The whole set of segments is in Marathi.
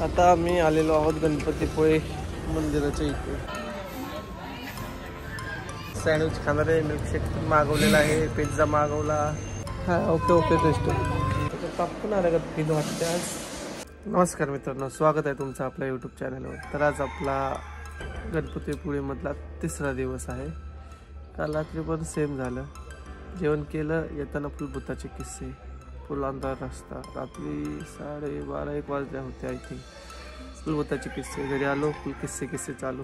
आता आम्ही आलेलो आहोत गणपतीपुळे मंदिराच्या इथे. सँडविच खाणार आहे, मिल्कशेक मागवलेला आहे, पिझ्झा मागवला. हा ओके टेस्ट. तापून आलं का फील वाटते आज. नमस्कार मित्रांनो, स्वागत आहे तुमचं आपल्या यूट्यूब चॅनलवर. तर आज आपला गणपतीपुळेमधला तिसरा दिवस आहे. काल रात्री पण सेम झालं. जेवण केलं, येताना फुलभुताचे किस्से, फुल अंधार रस्ता. रात्री 12:30-1 वाजल्या होते आय थिंक. फुलभुताचे किस्से, घरी आलो फुल किस्से चालू.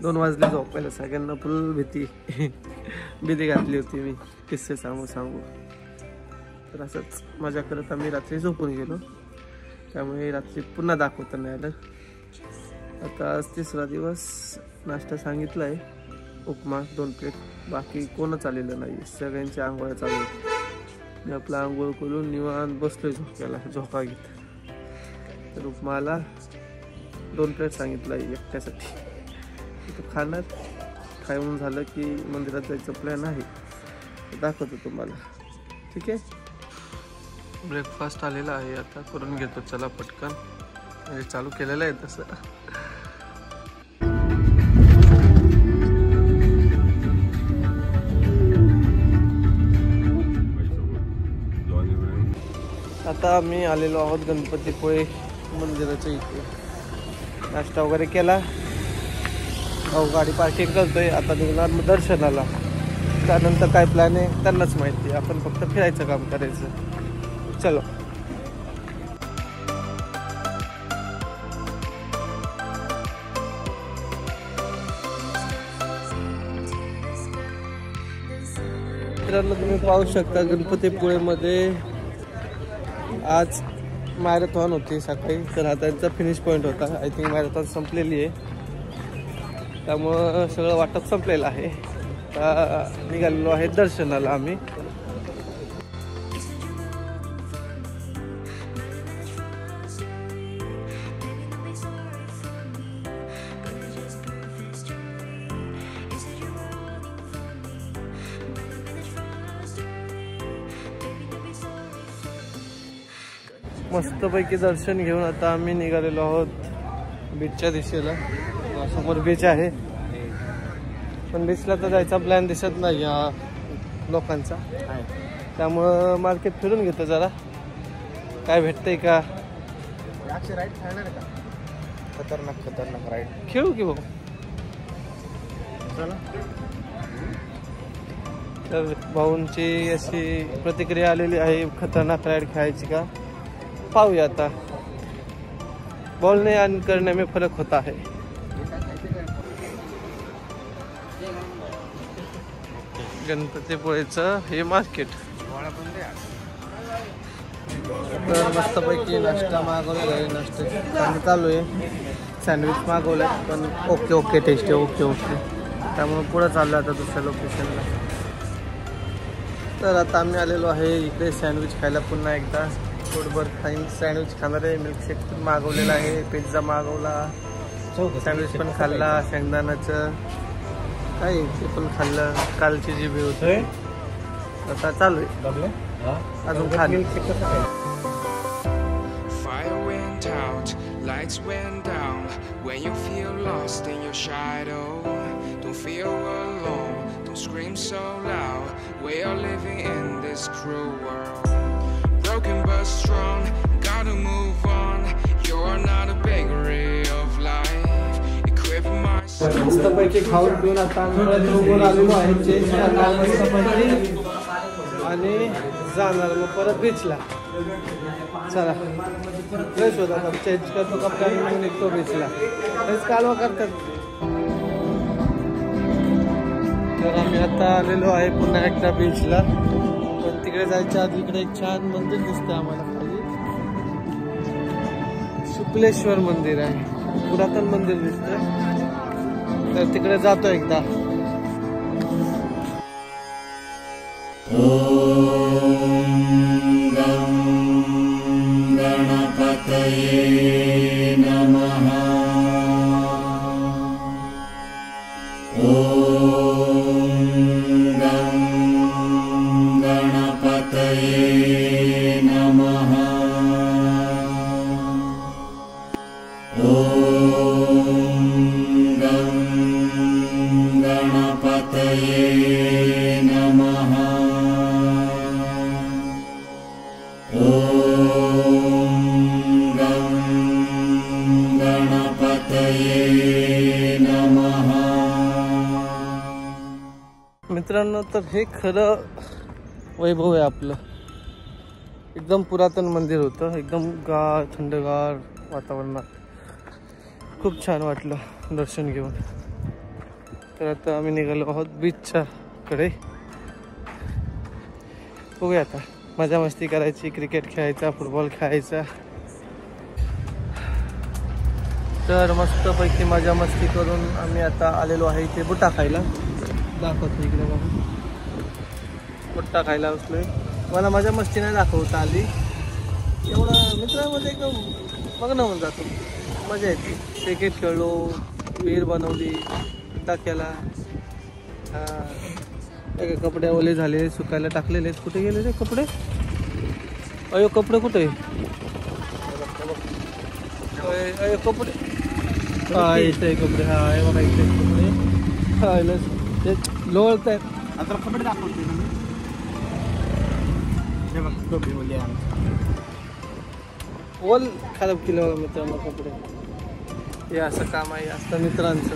2 वाजले झोपायला. सगळ्यांना फुल भीती घातली होती मी किस्से सांगू. तर असंच मजा करत आम्ही रात्री झोपून गेलो. त्यामुळे रात्री पुन्हा दाखवता नाही आलं. आता आज तिसरा दिवस. नाश्ता सांगितला आहे, उपमा 2 प्लेट. बाकी कोणच आलेलं नाही, सगळ्यांच्या आंघोळ्या चालू आहेत. मी आपला आंघोळ करून निवांत बसलोय झोका घेत. तर उपमाला 2 प्लेट सांगितलं आहे एकट्यासाठी. तिथं खाणार. खाऊन झालं की मंदिरात जायचं प्लॅन आहे, दाखवतो तुम्हाला. ठीक आहे. ब्रेकफास्ट आलेला आहे, आता करून घेतो. चला पटकन. म्हणजे चालू केलेलं आहे तसं. आता आम्ही आलेलो आहोत गणपतीपुळे मंदिराच्या इथे. नाश्ता वगैरे केला. भाऊ गाडी पार्किंग करतोय. आता निघणार मग दर्शनाला. त्यानंतर काय प्लॅन आहे त्यांनाच माहिती. आपण फक्त फिरायचं काम करायचं. चलो. मित्रांनो, तुम्ही पाहू शकता गणपतीपुळेमध्ये आज मॅरेथॉन होती सकाळी. तर हा त्यांचा फिनिश पॉईंट होता. आय थिंक मॅरेथॉन संपलेली आहे, त्यामुळं सगळं वाटप संपलेलं आहे. आता निघालेलो आहे दर्शनाला आम्ही. मस्तपैकी दर्शन घेऊन आता आम्ही निघालेलो आहोत बीचच्या दिशेला. समोर बीच आहे, पण बीचला तर जायचा प्लॅन दिसत नाही या लोकांचा. त्यामुळं मार्केट फिरून घेतो जरा, काय भेटतंय का. राईड खेळणार का? खतरनाक राईड खेळू की भाऊ. चला. तर भाऊंची अशी प्रतिक्रिया आलेली आहे खतरनाक राईड खेळायची का. पाहूया आता. बोलने आणि करने में फरक होता है. गणपतीपुळेचं हे मार्केट. तर मस्तपैकी नाश्ता मागवलेला आहे. नाश्ता चालू आहे. सँडविच मागवलं आहे, पण ओके टेस्ट आहे. ओके. त्यामुळे पुढं चाललं आता दुसऱ्या लोकेशनला. तर आता आम्ही आलेलो आहे इकडे सँडविच खायला पुन्हा एकदा. पोटभर खाईन. सँडविच खाणार आहे, मिल्कशेक पण मागवलेला आहे, पिझ्झा मागवला, सँडविच पण खाल्ला, शेंगदाण्याचं काय ते पण खाल्लं. कालची जी भी होती आता चालू आहे अजून खाली. Fire went out, lights went down. When you feel lost in your shadow, don't feel alone, don't scream so loud. We are living in this cruel world. Broken but strong, gotta move on. You're not a bakery of life. Equip my soul. मस्तपैकी खाऊन पिऊन आता आम्ही आलेलो आहे. चेंज करणार मस्तपैकी आणि जाणार मग परत बीचला. चला फ्रेश होता का, चेंज करतो कपडे आणि मग निघतो बीचला. हेच कालवा करतात. तर आम्ही आता आलेलो आहे पुन्हा एकदा बीचला. पण तिकडे जायच्या आधी इकडे एक छान मंदिर दिसतं आम्हाला खाली. शुक्लेश्वर मंदिर आहे, पुरातन मंदिर दिसतं. तर तिकडे जातो एकदा. ओम गणपतये नमः. ओम गणपतये नमः. गं गणपतये नमः। गं गणपतये नमः। मित्रांनो, तर हे खरं वैभव आहे आपलं. एकदम पुरातन मंदिर होतं, एकदम थंडगार वातावरणात. खूप छान वाटलं दर्शन घेऊन. तर आता आम्ही निघालो आहोत बीचच्या कडे. बघूया आता, मजा मस्ती करायची, क्रिकेट खेळायचा, फुटबॉल खेळायचा. तर मस्तपैकी मजा मस्ती करून आम्ही आता आलेलो आहे इथे बुट्टा खायला. दाखवतो इकडे बघा, बुट्टा खायला बसलोय. मला मजा मस्ती नाही दाखवता आली, एवढं मित्रांमध्ये एकदम मग्न होऊन जातो. मजा येते. क्रिकेट खेळलो, विहीर बनवली, बुट्टा केला. कपडे ओले झाले, सुकायला टाकलेले. कुठे गेले रे कपडे? अयो कपडे कुठे? अयो कपडे हा इथे कपडे. हा हे बघा इथे कपडे. हा ते लोळत आहेत. आता कपडे दाखवते हे बघ, टोपी ओली आहे. ओल खराब केलं बघा मित्रांनो कपडे. हे असं काम आहे, असतं मित्रांचं.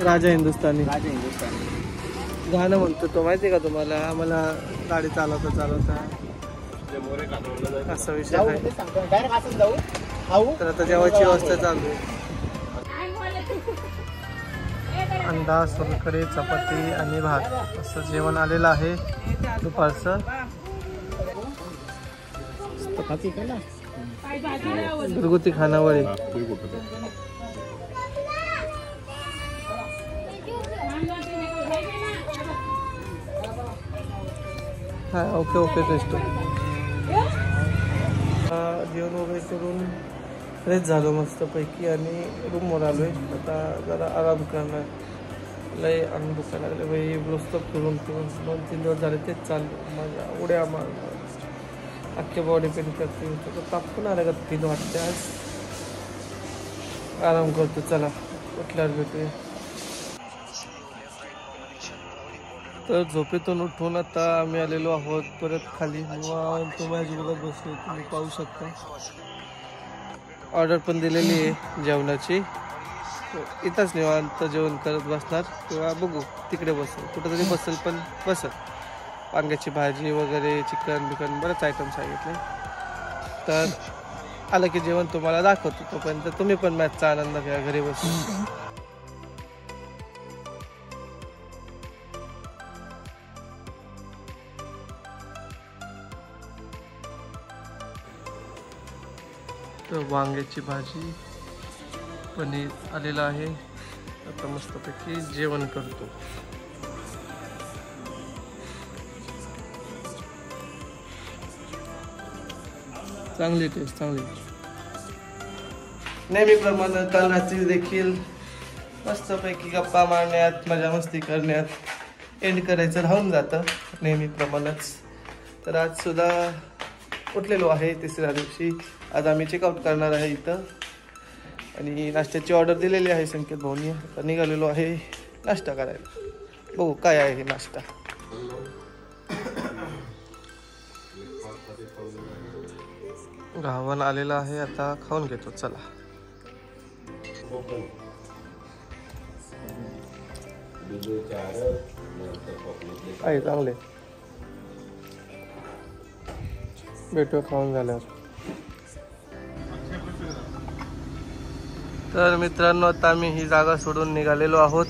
राजा हिंदुस्तानी गाणं म्हणतो तो, माहिती आहे का तुम्हाला? आम्हाला गाडी चालवता असा विषय आहे. तर आता जेवायची व्यवस्था चालू आहे. अंडा, सोलकढी, चपाती आणि भात असं जेवण आलेलं आहे दुपारचं. घरगुती खानावळी. हा ओके टेस्ट. जेवण वगैरे करून फ्रेश झालो मस्तपैकी आणि रूमवर आलो आहे. आता जरा आराम करणार. लय अंग दुखायला लागले बाई, नुसतं फिरून 2-3 दिवस झाले तेच चाललं. माझ्या उड्या मारणार, अख्खे बॉडी पेन करते. ताप पण आला का फील वाटते. आज आराम करतो. चला उठल्यावर भेटूया. तर झोपेतून उठून आता आम्ही आलेलो आहोत परत खाली. तो मॅच बघत बसलो, तुम्ही पाहू शकता. ऑर्डर पण दिलेली आहे जेवणाची. इथंच निवांत जेवण करत बसणार किंवा बघू तिकडे बसेल, कुठंतरी बसेल पण बसेल. वांग्याची भाजी वगैरे, चिकन बिकन, बरेच आयटम सांगितले. तर आलं की जेवण तुम्हाला दाखवतो. तोपर्यंत तुम्ही पण मॅचचा आनंद घ्या घरी बसून. तर वांग्याची भाजी, पनीर आलेलं आहे. आता मस्तपैकी जेवण करतो. चांगली टेस्ट, चांगली. नेहमीप्रमाणे काल रात्री देखील मस्तपैकी गप्पा मारण्यात, मजा मस्ती करण्यात एंड करायचं राहून जातं नेहमीप्रमाणेच. तर आज सुद्धा उठलेलो आहे 3ऱ्या दिवशी. आज आम्ही चेकआउट करणार आहे इथं आणि नाश्त्याची ऑर्डर दिलेली आहे संकेत भाऊनी. आता निघालेलो आहे नाश्ता करायला. बघू काय आहे हे नाश्ता. घावन आलेला आहे, आता खाऊन घेतो. चला आहे चांगले. भेटू खाऊन झाल्यावर. तर मित्रांनो, आता आम्ही ही जागा सोडून निघालेलो आहोत.